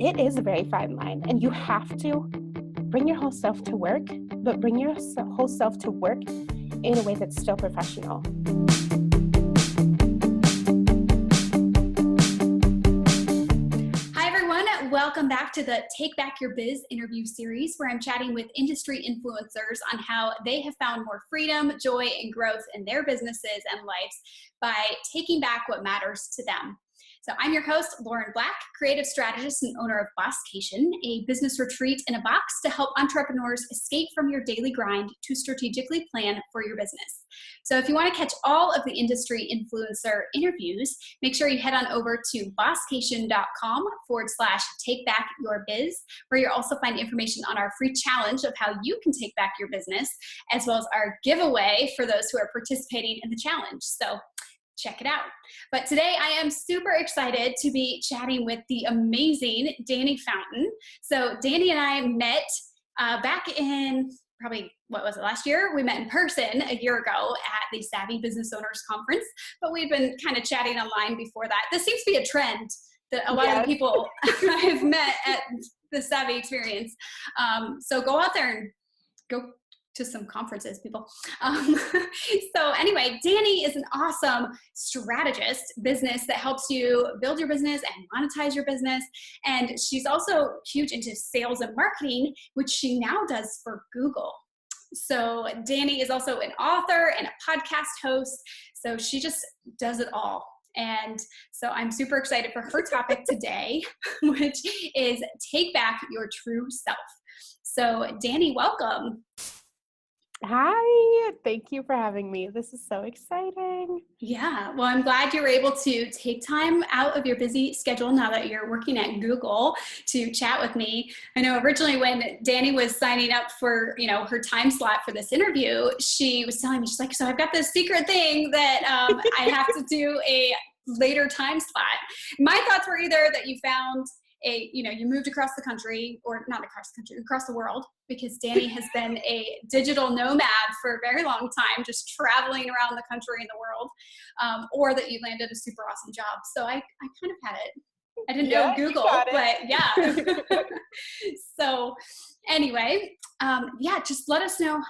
it is a very fine line, and you have to bring your whole self to work, but bring your whole self to work in a way that's still professional. Hi, everyone. Welcome back to the Take Back Your Biz interview series, where I'm chatting with industry influencers on how they have found more freedom, joy, and growth in their businesses and lives by taking back what matters to them. So I'm your host, Lauren Black, creative strategist and owner of Bosscation, a business retreat in a box to help entrepreneurs escape from your daily grind to strategically plan for your business. So if you want to catch all of the industry influencer interviews, make sure you head on over to bosscation.com/takebackyourbiz, where you'll also find information on our free challenge of how you can take back your business, as well as our giveaway for those who are participating in the challenge. So check it out. But today I am super excited to be chatting with the amazing Dannie Fountain. So Dannie and I met back in probably, last year? We met in person a year ago at the Savvy Business Owners Conference, but we've been kind of chatting online before that. This seems to be a trend that a lot of the people I've met at the Savvy experience. So go out there and go to some conferences, people. So anyway, Dannie is an awesome strategist business that helps you build your business and monetize your business. And she's also huge into sales and marketing, which she now does for Google. So Dannie is also an author and a podcast host. So she just does it all. And so I'm super excited for her topic today, which is take back your true self. So Dannie, welcome. Hi, thank you for having me. This is so exciting. Yeah, well, I'm glad you were able to take time out of your busy schedule now that you're working at Google to chat with me. I know originally when Dannie was signing up for, her time slot for this interview, she was telling me, she's like, so I've got this secret thing that I have to do a later time slot. My thoughts were either that you found you moved across the country, or not across the country, across the world, because Dannie has been a digital nomad for a very long time, just traveling around the country and the world, or that you landed a super awesome job. So I kind of had it. I didn't know Google, but yeah. So anyway, just let us know,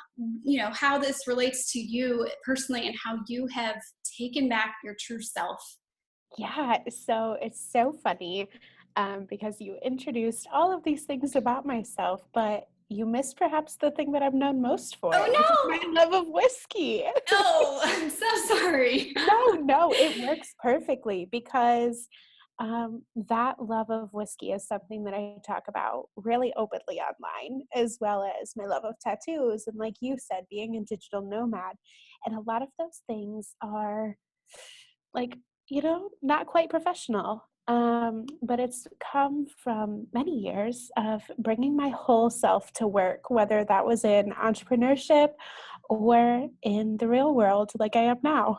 how this relates to you personally and how you have taken back your true self. Yeah, so it's so funny. Because you introduced all of these things about myself, but you missed perhaps the thing that I'm known most for. Oh, no! Which is my love of whiskey. Oh, I'm so sorry. No, it works perfectly because that love of whiskey is something that I talk about really openly online, as well as my love of tattoos. And like you said, being a digital nomad. And a lot of those things are not quite professional. But it's come from many years of bringing my whole self to work, whether that was in entrepreneurship or in the real world like I am now.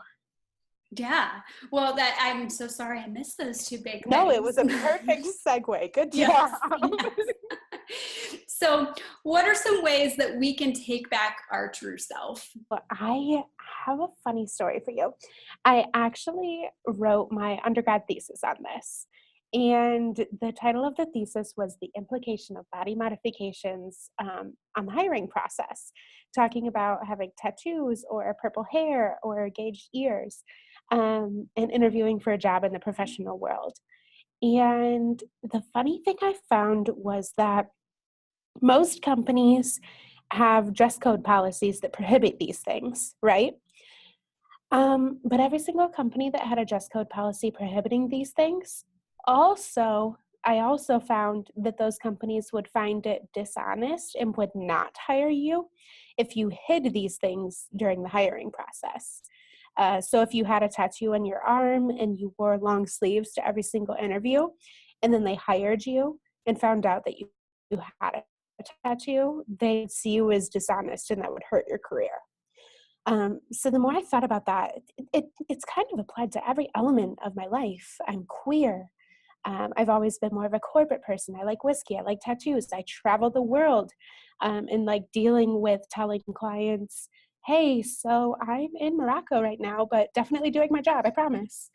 Yeah. Well, I'm so sorry I missed those two big things. No, it was a perfect segue. Good job. Yes. So what are some ways that we can take back our true self? Well, I have a funny story for you. I actually wrote my undergrad thesis on this. And the title of the thesis was The Implication of Body Modifications on the Hiring Process, talking about having tattoos or purple hair or gauged ears, and interviewing for a job in the professional world. And the funny thing I found was that most companies have dress code policies that prohibit these things, right? But every single company that had a dress code policy prohibiting these things, I also found that those companies would find it dishonest and would not hire you if you hid these things during the hiring process. So if you had a tattoo on your arm and you wore long sleeves to every single interview, and then they hired you and found out that you had a tattoo, they'd see you as dishonest and that would hurt your career. So the more I thought about that, it's kind of applied to every element of my life. I'm queer. I've always been more of a corporate person. I like whiskey. I like tattoos. I travel the world and like dealing with telling clients, hey, so I'm in Morocco right now, but definitely doing my job, I promise.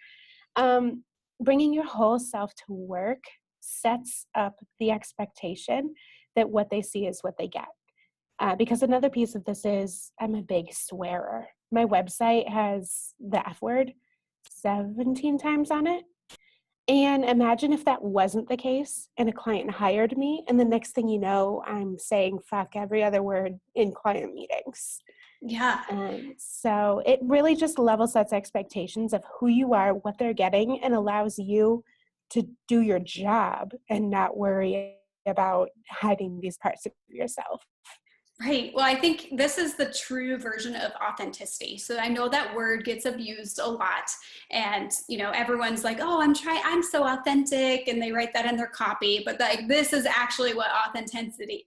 Bringing your whole self to work sets up the expectation that what they see is what they get. Because another piece of this is I'm a big swearer. My website has the F word 17 times on it. And imagine if that wasn't the case and a client hired me, and the next thing you know, I'm saying fuck every other word in client meetings. Yeah. So it really just level sets expectations of who you are, what they're getting, and allows you to do your job and not worry about hiding these parts of yourself. Right. Well, I think this is the true version of authenticity. So I know that word gets abused a lot. And, everyone's like, oh, I'm so authentic. And they write that in their copy. But like, this is actually what authenticity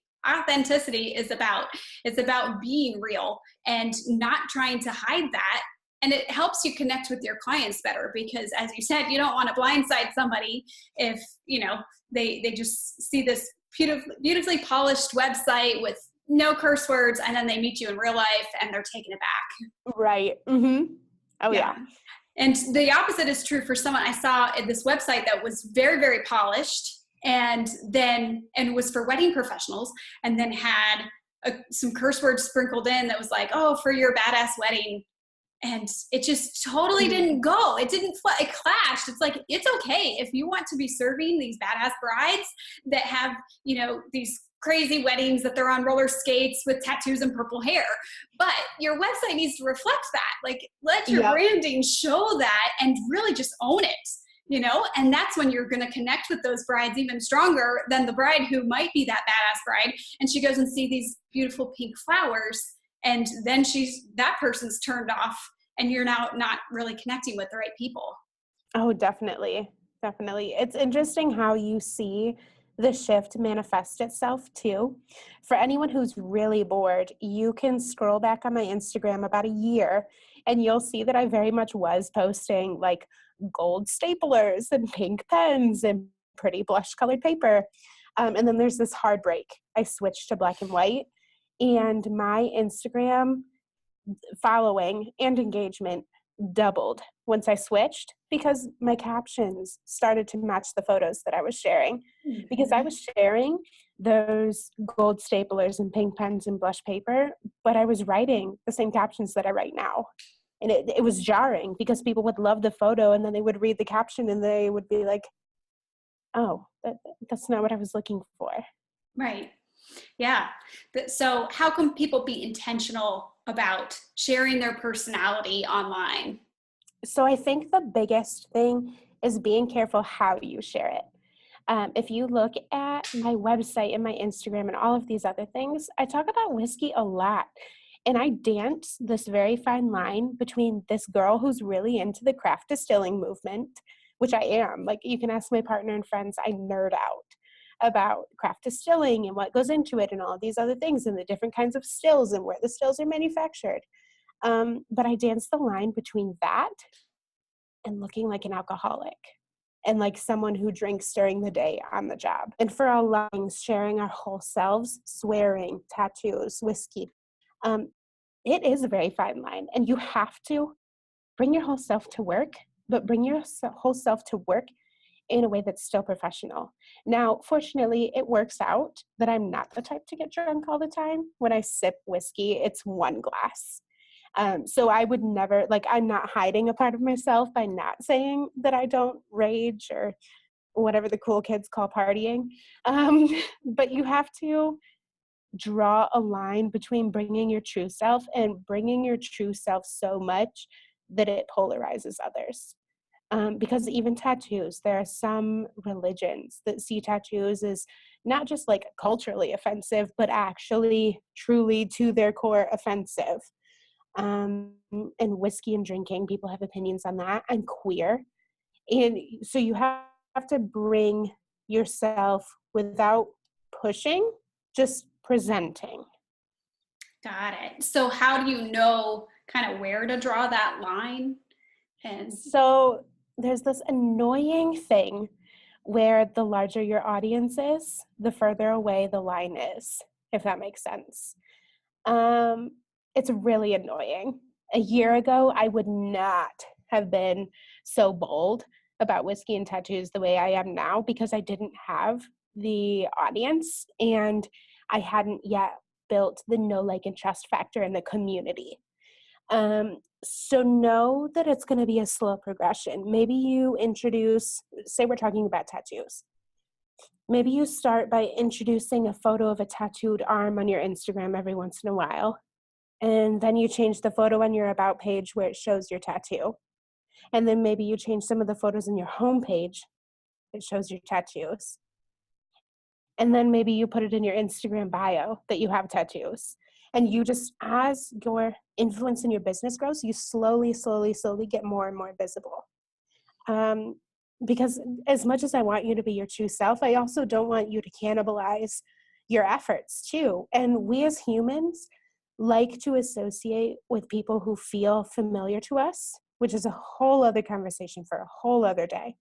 is about. It's about being real and not trying to hide that. And it helps you connect with your clients better because, as you said, you don't want to blindside somebody if, they just see this beautifully polished website with no curse words, and then they meet you in real life and they're taken aback. Right. Mm-hmm. Oh, Yeah. yeah. And the opposite is true for someone I saw at this website that was very, very polished and was for wedding professionals, and then had some curse words sprinkled in that was like, oh, for your badass wedding. And it just totally didn't go. It it clashed. It's like, it's okay if you want to be serving these badass brides that have, these crazy weddings that they're on roller skates with tattoos and purple hair. But your website needs to reflect that. Like, let your Yep. branding show that and really just own it. And that's when you're going to connect with those brides even stronger than the bride who might be that badass bride. And she goes and see these beautiful pink flowers. And then that person's turned off and you're now not really connecting with the right people. Oh, definitely. Definitely. It's interesting how you see the shift manifest itself too. For anyone who's really bored, you can scroll back on my Instagram about a year and you'll see that I very much was posting like gold staplers and pink pens and pretty blush colored paper. And then there's this hard break. I switched to black and white, and my Instagram following and engagement doubled once I switched because my captions started to match the photos that I was sharing. Because I was sharing those gold staplers and pink pens and blush paper, but I was writing the same captions that I write now. And it was jarring because people would love the photo and then they would read the caption and they would be like, oh, that's not what I was looking for. Right. Yeah. So how can people be intentional about sharing their personality online? So I think the biggest thing is being careful how you share it. If you look at my website and my Instagram and all of these other things, I talk about whiskey a lot. And I dance this very fine line between this girl who's really into the craft distilling movement, which I am. Like, you can ask my partner and friends, I nerd out about craft distilling and what goes into it and all of these other things and the different kinds of stills and where the stills are manufactured. But I dance the line between that and looking like an alcoholic and like someone who drinks during the day on the job. And for our lungs, sharing our whole selves, swearing, tattoos, whiskey, it is a very fine line. And you have to bring your whole self to work, but bring your whole self to work in a way that's still professional. Now, fortunately, it works out that I'm not the type to get drunk all the time. When I sip whiskey, it's one glass. So I would never, like, I'm not hiding a part of myself by not saying that I don't rage or whatever the cool kids call partying. But you have to draw a line between bringing your true self and bringing your true self so much that it polarizes others. Because even tattoos, there are some religions that see tattoos as not just like culturally offensive, but actually truly to their core offensive. And whiskey and drinking, people have opinions on that. I'm queer. And so you have to bring yourself without pushing, just presenting. Got it. So how do you know kind of where to draw that line? And So there's this annoying thing where the larger your audience is, the further away the line is, if that makes sense. Um, it's really annoying. A year ago, I would not have been so bold about whiskey and tattoos the way I am now because I didn't have the audience and I hadn't yet built the know, like, and trust factor in the community. So know that it's going to be a slow progression. Maybe you introduce, say we're talking about tattoos. Maybe you start by introducing a photo of a tattooed arm on your Instagram every once in a while. And then you change the photo on your about page where it shows your tattoo. And then maybe you change some of the photos on your homepage that shows your tattoos. And then maybe you put it in your Instagram bio that you have tattoos. And you just, as your influence in your business grows, you slowly, slowly, slowly get more and more visible. Um, because as much as I want you to be your true self, I also don't want you to cannibalize your efforts too. And we as humans like to associate with people who feel familiar to us, which is a whole other conversation for a whole other day.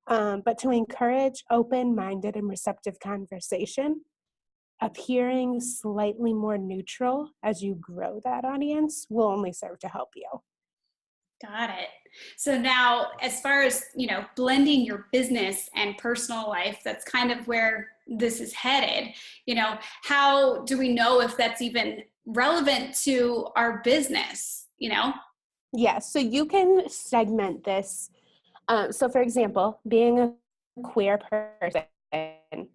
But to encourage open-minded and receptive conversation, appearing slightly more neutral as you grow that audience will only serve to help you. Got it. So now, as far as, blending your business and personal life, that's kind of where this is headed. How do we know if that's even relevant to our business? Yes, so you can segment this. So for example, being a queer person,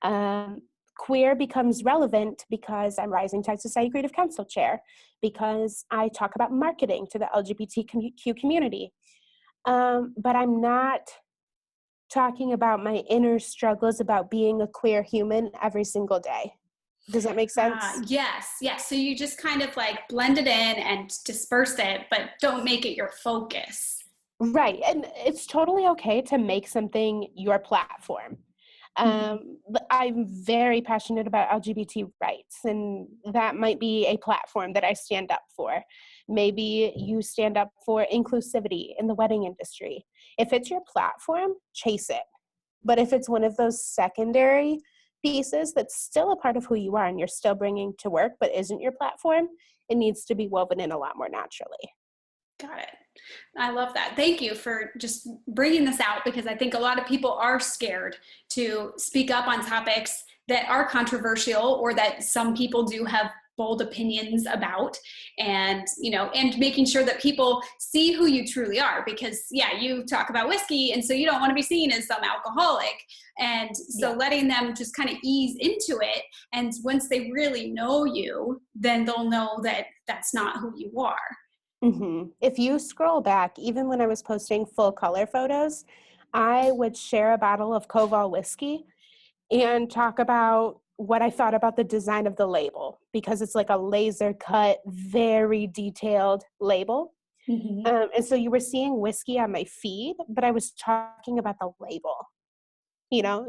um, queer becomes relevant because I'm Rising Tech Society Creative Council Chair, because I talk about marketing to the LGBTQ community. But I'm not talking about my inner struggles about being a queer human every single day. Does that make sense? Yes, yes. So you just kind of like blend it in and disperse it, but don't make it your focus. Right. And it's totally okay to make something your platform. Mhm. But I'm very passionate about LGBT rights, and that might be a platform that I stand up for. Maybe you stand up for inclusivity in the wedding industry. If it's your platform, chase it. But if it's one of those secondary pieces that's still a part of who you are and you're still bringing to work but isn't your platform, it needs to be woven in a lot more naturally. Got it. I love that. Thank you for just bringing this out, because I think a lot of people are scared to speak up on topics that are controversial or that some people do have bold opinions about, and making sure that people see who you truly are, because you talk about whiskey and so you don't want to be seen as some alcoholic, and so Yeah. letting them just kind of ease into it, and once they really know you, then they'll know that that's not who you are. If you scroll back, even when I was posting full color photos, I would share a bottle of Koval whiskey and talk about what I thought about the design of the label, because it's like a laser cut, very detailed label. Mhm. And so you were seeing whiskey on my feed, but I was talking about the label.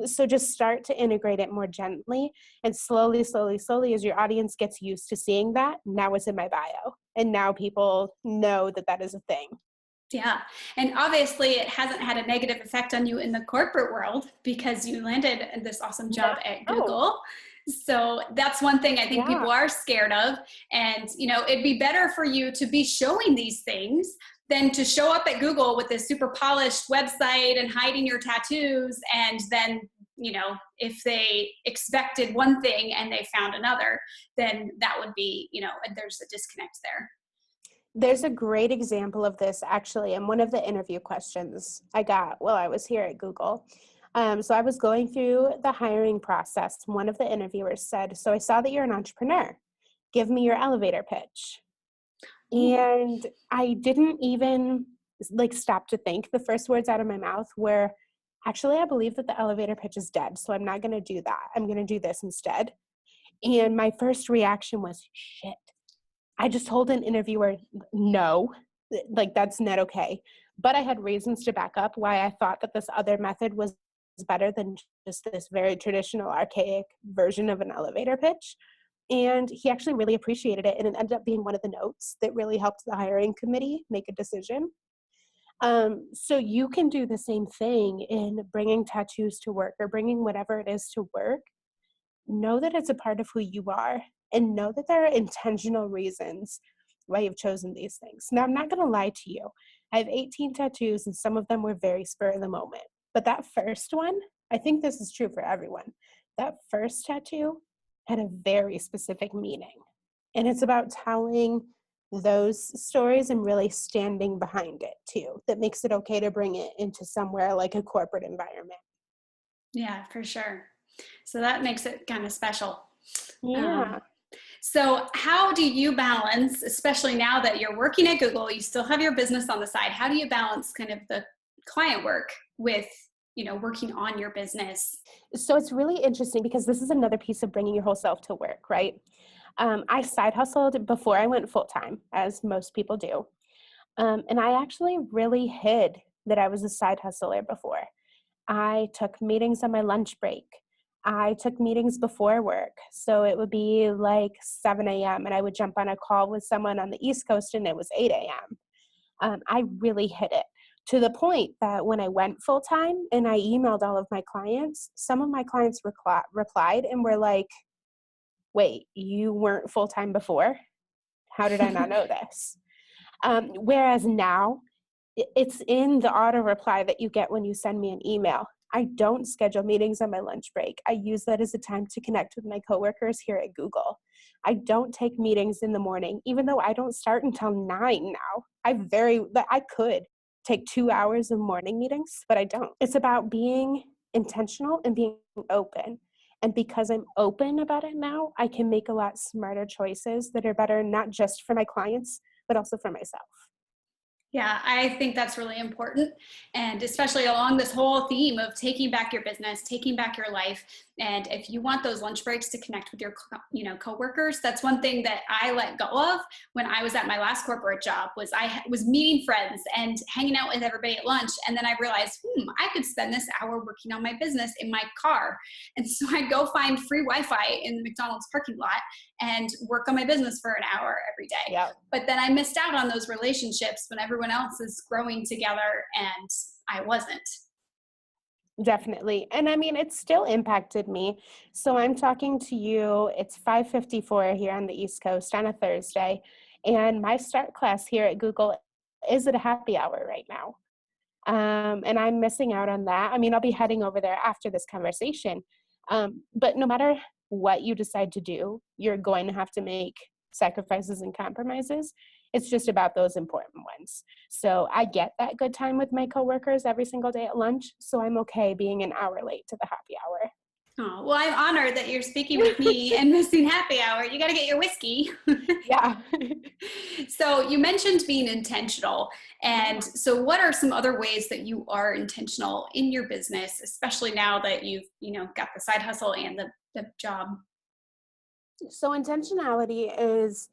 So just start to integrate it more gently, and slowly, slowly, slowly, as your audience gets used to seeing that, now it's in my bio. And now people know that that is a thing. Yeah. And obviously, it hasn't had a negative effect on you in the corporate world because you landed this awesome job at No. Google. So that's one thing I think Yeah. people are scared of. And, it'd be better for you to be showing these things than to show up at Google with this super polished website and hiding your tattoos. And then, if they expected one thing and they found another, then that would be, there's a disconnect there. There's a great example of this actually in one of the interview questions I got while I was here at Google. So I was going through the hiring process. One of the interviewers said, "So I saw that you're an entrepreneur. Give me your elevator pitch." Ooh. And I didn't even stop to think. The first words out of my mouth were, "Actually, I believe that the elevator pitch is dead, so I'm not going to do that. I'm going to do this instead." And my first reaction was, "Shit. I just told an interviewer no, that's not okay." But I had reasons to back up why I thought that this other method was better than just this very traditional, archaic version of an elevator pitch. And he actually really appreciated it. And it ended up being one of the notes that really helped the hiring committee make a decision. So you can do the same thing in bringing tattoos to work or bringing whatever it is to work. Know that it's a part of who you are, and know that there are intentional reasons why you've chosen these things. Now, I'm not going to lie to you. I have 18 tattoos, and some of them were very spur of the moment. But that first one, I think this is true for everyone. That first tattoo had a very specific meaning. And it's about telling those stories and really standing behind it too. That makes it okay to bring it into somewhere like a corporate environment. Yeah, for sure. So that makes it kind of special. Um, Yeah. so how do you balance, especially now that you're working at Google, you still have your business on the side, how do you balance kind of the client work with, working on your business? So it's really interesting because this is another piece of bringing your whole self to work, right? I side hustled before I went full time, as most people do. And I actually really hid that I was a side hustler before. I took meetings on my lunch break. I took meetings before work. So it would be like 7 a.m. and I would jump on a call with someone on the East Coast and it was 8 a.m. I really hit it to the point that when I went full time and I emailed all of my clients, some of my clients replied and were like, wait, you weren't full time before? How did I not know this? Whereas now, it's in the auto reply that you get when you send me an email. I don't schedule meetings on my lunch break. I use that as a time to connect with my coworkers here at Google. I don't take meetings in the morning, even though I don't start until 9 now. I could take 2 hours of morning meetings, but I don't. It's about being intentional and being open. And because I'm open about it now, I can make a lot smarter choices that are better, not just for my clients, but also for myself. Yeah, I think that's really important. And especially along this whole theme of taking back your business, taking back your life. And if you want those lunch breaks to connect with your, coworkers, that's one thing that I let go of when I was at my last corporate job was I was meeting friends and hanging out with everybody at lunch. And then I realized, I could spend this hour working on my business in my car. And so I'd go find free Wi-Fi in the McDonald's parking lot and work on my business for an hour every day. Yeah. But then I missed out on those relationships when everyone else is growing together and I wasn't. Definitely. And I mean, it still impacted me. So I'm talking to you, it's 5:54 here on the East Coast on a Thursday, and my start class here at Google is at a happy hour right now. And I'm missing out on that. I mean, I'll be heading over there after this conversation. But no matter what you decide to do, you're going to have to make sacrifices and compromises. It's just about those important ones. So I get that good time with my coworkers every single day at lunch. So I'm okay being an hour late to the happy hour. Oh, well, I'm honored that you're speaking with me and missing happy hour. You got to get your whiskey. Yeah. So you mentioned being intentional. And so what are some other ways that you are intentional in your business, especially now that you've, got the side hustle and the job? So intentionality is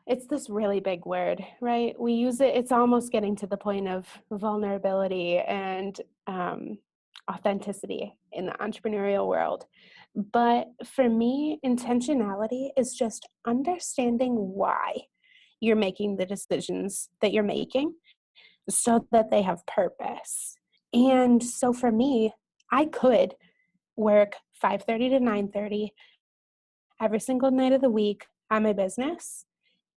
it's this really big word, right? We use it, it's almost getting to the point of vulnerability and authenticity in the entrepreneurial world. But for me, intentionality is just understanding why you're making the decisions that you're making so that they have purpose. And so for me, I could work 5:30 to 9:30 every single night of the week on my business.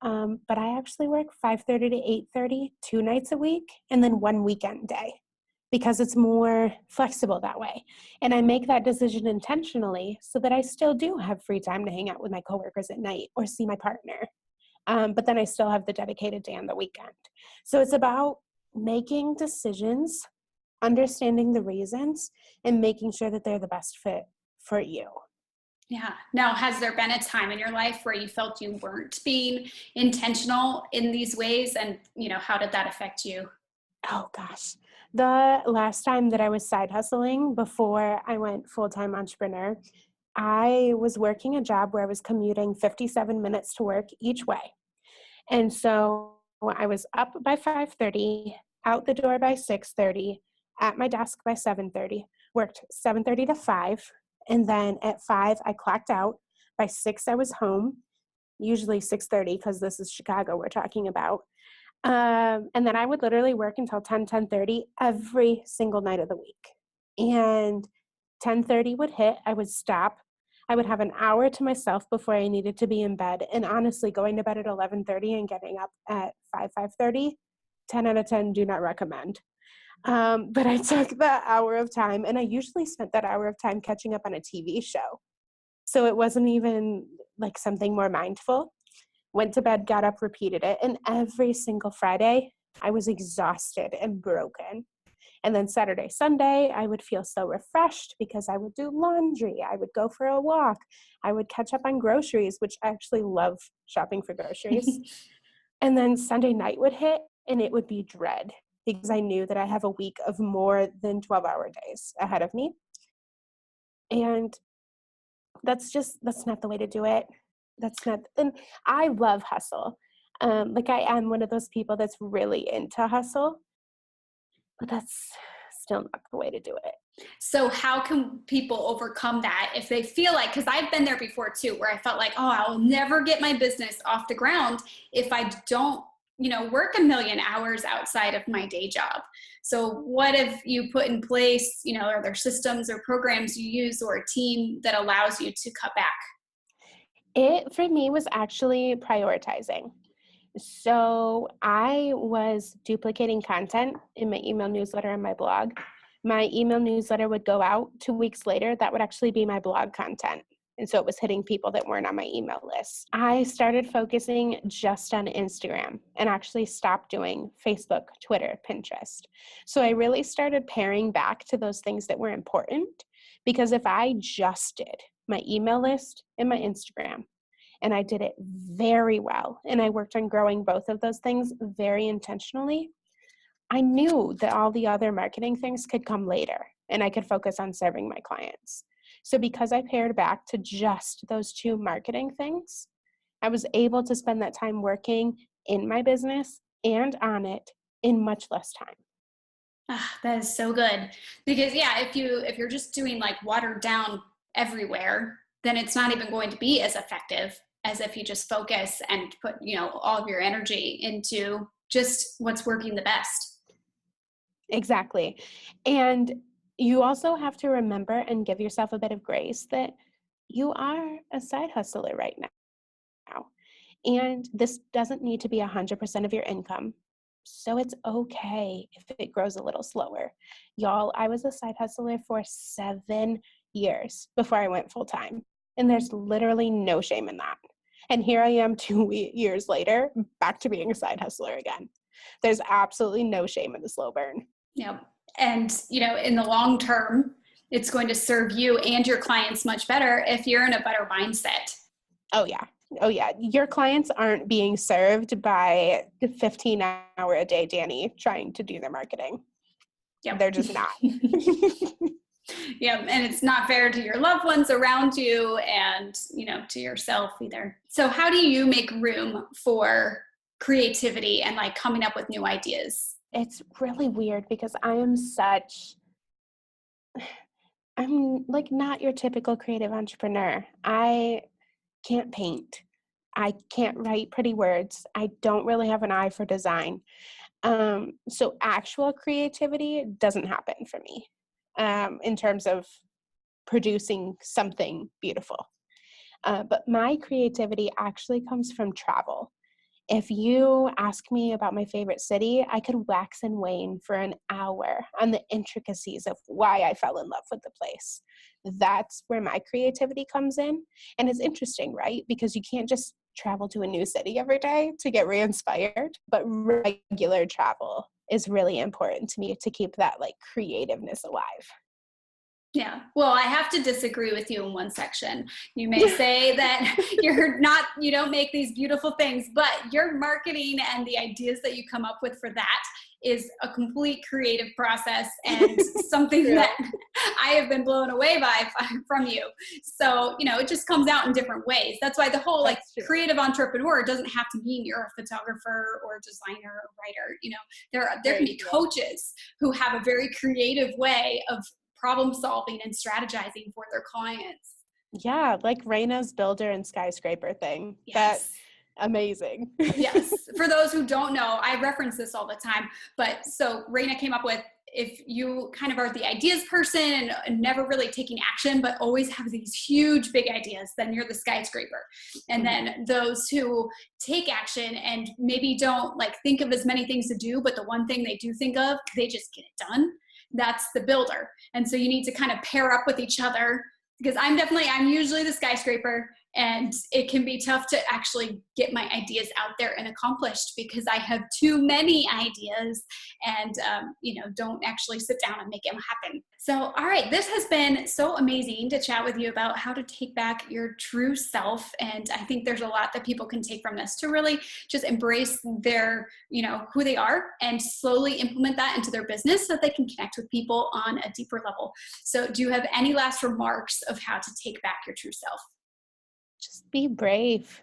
But I actually work 5:30 to 8:30 2 nights a week and then one weekend day because it's more flexible that way. And I make that decision intentionally so that I still do have free time to hang out with my coworkers at night or see my partner. But then I still have the dedicated day on the weekend. So it's about making decisions, understanding the reasons, and making sure that they're the best fit for you. Yeah. Now, has there been a time in your life where you felt you weren't being intentional in these ways? And, how did that affect you? Oh gosh. The last time that I was side hustling before I went full-time entrepreneur, I was working a job where I was commuting 57 minutes to work each way. And so I was up by 5:30, out the door by 6:30, at my desk by 7:30, worked 7:30 to 5, and then at 5 I clocked out. By 6 I was home, usually 6:30 because this is Chicago we're talking about. And then I would literally work until 10:30 every single night of the week. And 10:30 would hit, I would stop. I would have an hour to myself before I needed to be in bed. And honestly, going to bed at 11:30 and getting up at 5:30 10 out of 10 do not recommend. But I took that hour of time, and I usually spent that hour of time catching up on a TV show. So it wasn't even like something more mindful. Went to bed, got up, repeated it. And every single Friday, I was exhausted and broken. And then Saturday, Sunday, I would feel so refreshed because I would do laundry. I would go for a walk. I would catch up on groceries, which I actually love shopping for groceries. And then Sunday night would hit and it would be dread because I knew that I have a week of more than 12-hour days ahead of me. And that's not the way to do it. And I love hustle. Like I am one of those people that's really into hustle, but that's still not the way to do it. So how can people overcome that if they feel like, because I've been there before too, where I felt like, oh, I'll never get my business off the ground if I don't, work a million hours outside of my day job. So what have you put in place, are there systems or programs you use or a team that allows you to cut back? It, for me, was actually prioritizing. So I was duplicating content in my email newsletter and my blog. My email newsletter would go out 2 weeks later. That would actually be my blog content. And so it was hitting people that weren't on my email list. I started focusing just on Instagram and actually stopped doing Facebook, Twitter, Pinterest. So I really started paring back to those things that were important, because if I just did my email list and my Instagram, and I did it very well, and I worked on growing both of those things very intentionally, I knew that all the other marketing things could come later and I could focus on serving my clients. So because I pared back to just those two marketing things, I was able to spend that time working in my business and on it in much less time. That is so good. Because if you're just doing like watered down everywhere, then it's not even going to be as effective as if you just focus and put, all of your energy into just what's working the best. Exactly. And you also have to remember and give yourself a bit of grace that you are a side hustler right now. And this doesn't need to be 100% of your income. So it's okay if it grows a little slower. Y'all, I was a side hustler for 7 years before I went full time. And there's literally no shame in that. And here I am 2 years later, back to being a side hustler again. There's absolutely no shame in the slow burn. Yeah. And, in the long term, it's going to serve you and your clients much better if you're in a better mindset. Oh, yeah. Oh, yeah. Your clients aren't being served by the 15-hour-a-day Dannie trying to do their marketing. Yeah. They're just not. Yeah. And it's not fair to your loved ones around you and, to yourself either. So how do you make room for creativity and like coming up with new ideas? It's really weird because I'm like not your typical creative entrepreneur. I can't paint. I can't write pretty words. I don't really have an eye for design. So actual creativity doesn't happen for me in terms of producing something beautiful. But my creativity actually comes from travel. If you ask me about my favorite city, I could wax and wane for an hour on the intricacies of why I fell in love with the place. That's where my creativity comes in. And it's interesting, right? Because you can't just travel to a new city every day to get re-inspired, but regular travel is really important to me to keep that like creativeness alive. Yeah. Well, I have to disagree with you in one section. You may say that you don't make these beautiful things, but your marketing and the ideas that you come up with for that is a complete creative process and something that I have been blown away by from you. So, it just comes out in different ways. That's why the whole creative entrepreneur doesn't have to mean you're a photographer or a designer or writer. There can be coaches who have a very creative way of problem solving and strategizing for their clients. Yeah, like Raina's builder and skyscraper thing. Yes. That's amazing. Yes. For those who don't know, I reference this all the time, but so Raina came up with if you kind of are the ideas person and never really taking action, but always have these huge, big ideas, then you're the skyscraper. And then those who take action and maybe don't like think of as many things to do, but the one thing they do think of, they just get it done. That's the builder. And so you need to kind of pair up with each other, because I'm usually the skyscraper, and it can be tough to actually get my ideas out there and accomplished because I have too many ideas and, don't actually sit down and make them happen. So, all right, this has been so amazing to chat with you about how to take back your true self. And I think there's a lot that people can take from this to really just embrace their, who they are and slowly implement that into their business so that they can connect with people on a deeper level. So do you have any last remarks of how to take back your true self? Just be brave.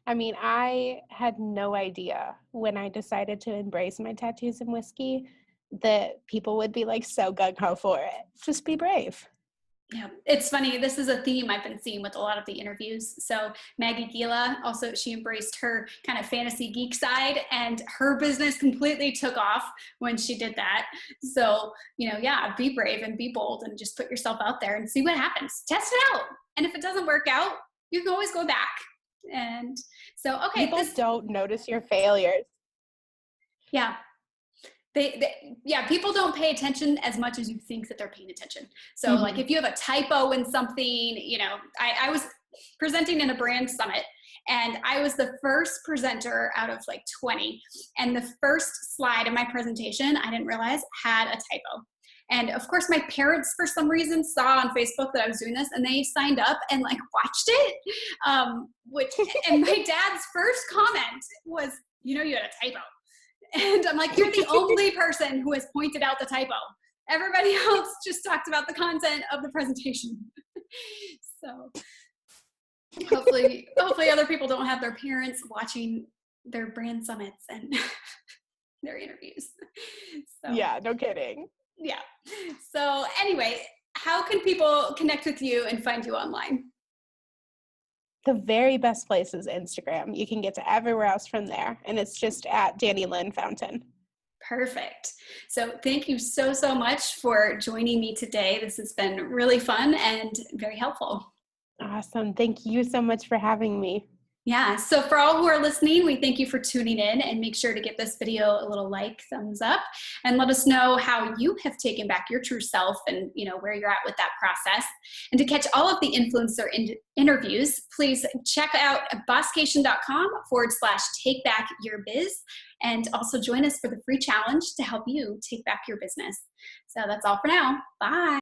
I had no idea when I decided to embrace my tattoos and whiskey that people would be like so gung-ho for it. Just be brave. Yeah, it's funny. This is a theme I've been seeing with a lot of the interviews. So Maggie Gila, also, she embraced her kind of fantasy geek side, and her business completely took off when she did that. So, be brave and be bold and just put yourself out there and see what happens. Test it out. And if it doesn't work out, you can always go back. And so, okay. People don't notice your failures. Yeah. People don't pay attention as much as you think that they're paying attention. So like if you have a typo in something, I was presenting in a brand summit, and I was the first presenter out of like 20. And the first slide of my presentation, I didn't realize had a typo. And of course, my parents, for some reason, saw on Facebook that I was doing this, and they signed up and like watched it. And my dad's first comment was, you had a typo. And I'm like, you're the only person who has pointed out the typo. Everybody else just talked about the content of the presentation. So hopefully other people don't have their parents watching their brand summits and their interviews. So, yeah, no kidding. Yeah. So anyway, how can people connect with you and find you online? The very best place is Instagram. You can get to everywhere else from there. And it's just at Dannie Lynn Fountain. Perfect. So thank you so, so much for joining me today. This has been really fun and very helpful. Awesome. Thank you so much for having me. Yeah. So for all who are listening, we thank you for tuning in, and make sure to give this video a little thumbs up, and let us know how you have taken back your true self and, where you're at with that process. And to catch all of the influencer interviews, please check out bosscation.com/takebackyourbiz, and also join us for the free challenge to help you take back your business. So that's all for now. Bye.